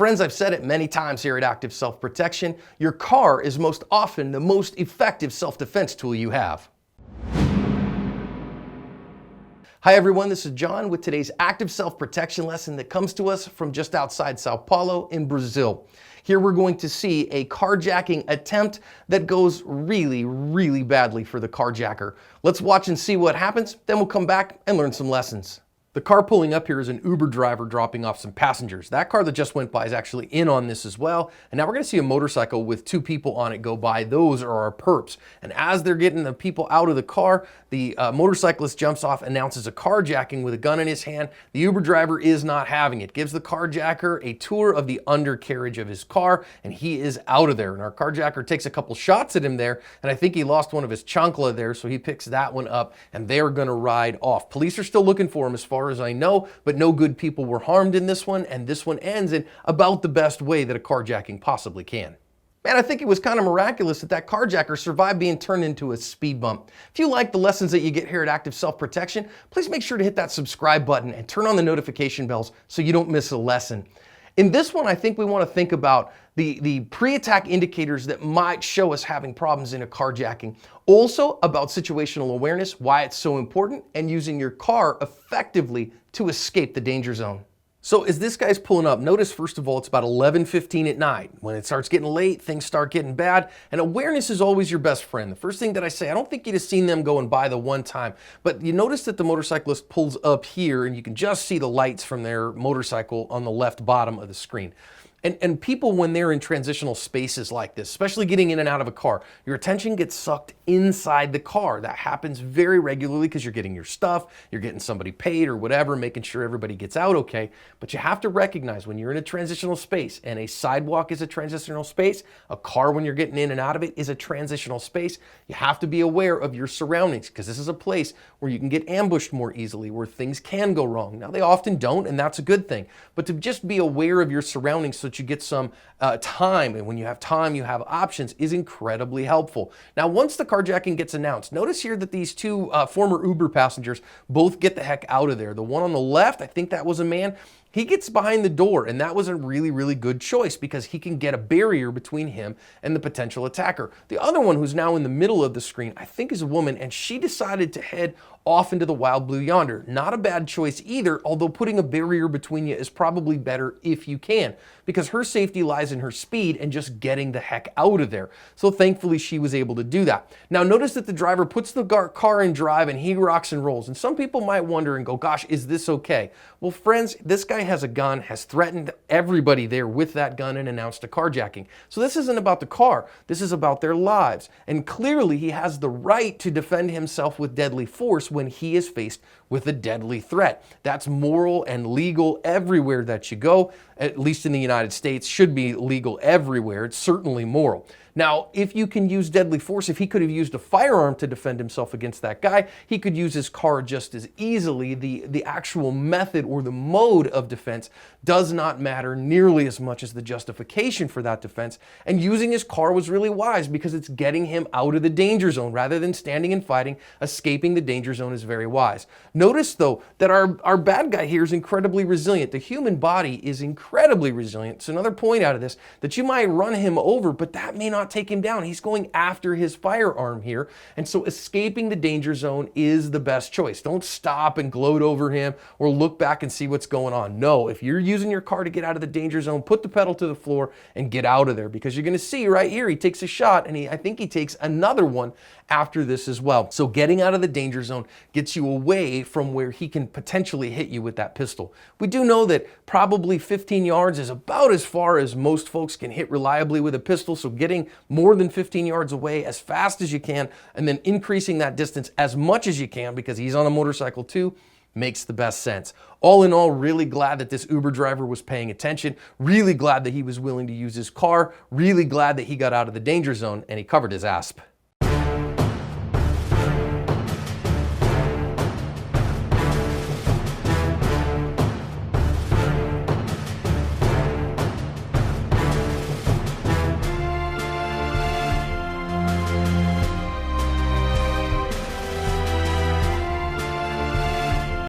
Friends, I've said it many times here at Active Self-Protection, your car is most often the most effective self-defense tool you have. Hi everyone, this is John with today's Active Self-Protection lesson that comes to us from just outside Sao Paulo in Brazil. Here we're going to see a carjacking attempt that goes really badly for the carjacker. Let's watch and see what happens, then we'll come back and learn some lessons. The car pulling up here is an Uber driver dropping off some passengers. That car that just went by is actually in on this as well. And now we're going to see a motorcycle with two people on it go by. Those are our perps. And as they're getting the people out of the car, the motorcyclist jumps off, announces a carjacking with a gun in his hand. The Uber driver is not having it. Gives the carjacker a tour of the undercarriage of his car, and he is out of there. And our carjacker takes a couple shots at him there, and I think he lost one of his chancla there, so he picks that one up, and they're going to ride off. Police are still looking for him as far as I know, but no good people were harmed in this one, and this one ends in about the best way that a carjacking possibly can. Man, I think it was kind of miraculous that carjacker survived being turned into a speed bump. If you like the lessons that you get here at Active Self-Protection, please make sure to hit that subscribe button and turn on the notification bells so you don't miss a lesson. In this one, I think we want to think about the pre-attack indicators that might show us having problems in a carjacking. Also about situational awareness, why it's so important, and using your car effectively to escape the danger zone. So as this guy's pulling up, notice first of all, it's about 11:15 at night. When it starts getting late, things start getting bad, and awareness is always your best friend. The first thing that I say, I don't think you'd have seen them going by the one time, but you notice that the motorcyclist pulls up here and you can just see the lights from their motorcycle on the left bottom of the screen. And people, when they're in transitional spaces like this, especially getting in and out of a car, your attention gets sucked inside the car. That happens very regularly because you're getting your stuff, you're getting somebody paid or whatever, making sure everybody gets out okay. But you have to recognize when you're in a transitional space, and a sidewalk is a transitional space, a car when you're getting in and out of it is a transitional space, you have to be aware of your surroundings, because this is a place where you can get ambushed more easily, where things can go wrong. Now, they often don't, and that's a good thing. But to just be aware of your surroundings so that you get some time, and when you have time, you have options, is incredibly helpful. Now, once the carjacking gets announced, notice here that these two former Uber passengers both get the heck out of there. The one on the left, I think that was a man, he gets behind the door, and that was a really good choice because he can get a barrier between him and the potential attacker. The other one, who's now in the middle of the screen, I think is a woman, and she decided to head off into the wild blue yonder. Not a bad choice either, although putting a barrier between you is probably better if you can, because her safety lies in her speed and just getting the heck out of there. So thankfully she was able to do that. Now notice that the driver puts the car in drive and he rocks and rolls. And some people might wonder and go, gosh, is this okay? Well, friends, this guy has a gun, has threatened everybody there with that gun and announced a carjacking. So this isn't about the car, this is about their lives. And clearly he has the right to defend himself with deadly force when he is faced with a deadly threat. That's moral and legal everywhere that you go, at least in the United States, should be legal everywhere. It's certainly moral. Now, if you can use deadly force, if he could have used a firearm to defend himself against that guy, he could use his car just as easily. The actual method or the mode of defense does not matter nearly as much as the justification for that defense. And using his car was really wise because it's getting him out of the danger zone rather than standing and fighting. Escaping the danger zone is very wise. Notice, though, that our bad guy here is incredibly resilient. The human body is incredibly resilient. It's another point out of this, that you might run him over, but that may not take him down. He's going after his firearm here. And so escaping the danger zone is the best choice. Don't stop and gloat over him or look back and see what's going on. No, if you're using your car to get out of the danger zone, put the pedal to the floor and get out of there, because you're going to see right here, he takes a shot, and I think he takes another one after this as well. So getting out of the danger zone gets you away from where he can potentially hit you with that pistol. We do know that probably 15 yards is about as far as most folks can hit reliably with a pistol. So getting more than 15 yards away as fast as you can, and then increasing that distance as much as you can, because he's on a motorcycle too, makes the best sense. All in all, really glad that this Uber driver was paying attention, really glad that he was willing to use his car, really glad that he got out of the danger zone and he covered his ass.